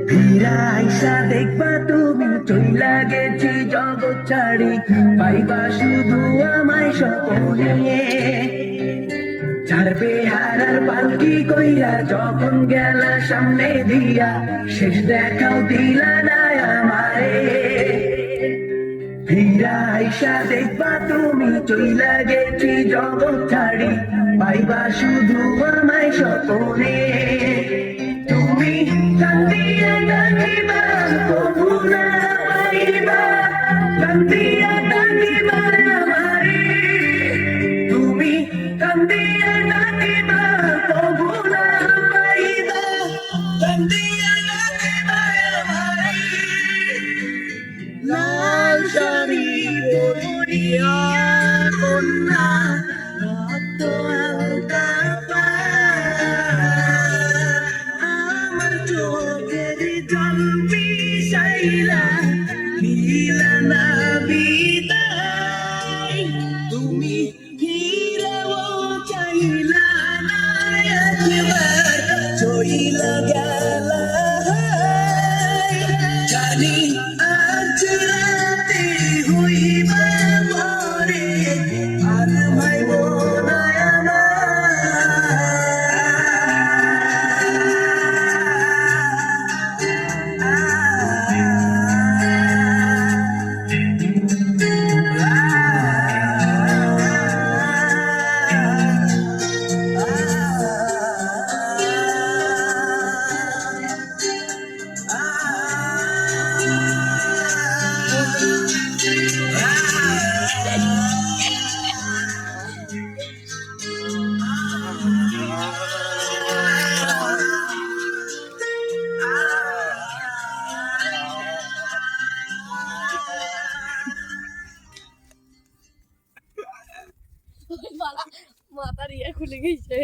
ফিরা আইসা দেখবা তুমি চইলা গেছি জগৎ ছাড়ি, পাইবা শুধু আমায় স্বপনে। ছাড়বে হারার পালকি কইরা যখন গেলা সামনে দিয়া, শেষ দেখাও দিলা না আমারে। ফিরা আইসা দেখবা তুমি চইলা গেছি জগৎ ছাড়ি, পাইবা শুধু আমায় স্বপনে। তুমি কান্দিয়া ডাকিবা কবু না পাইবা, কান্দিয়া ডাকিবা আমারে। তুমি কান্দিয়া ডাকিবা কবু না পাইবা, কান্দিয়া ডাকিবা আমারে। লাল শাড়ি পরিয়া কন্যা রক্ত আলতা পা, আমার চোখের জল বিষাইলা দিলা না বিদায়। তুমি ফিরেও চাইলা না একবার, চইলা গেলা জানি আজ রাতে হইবা মরে, আর ভাইব না মাথার ইয়ে খুলে গেছে।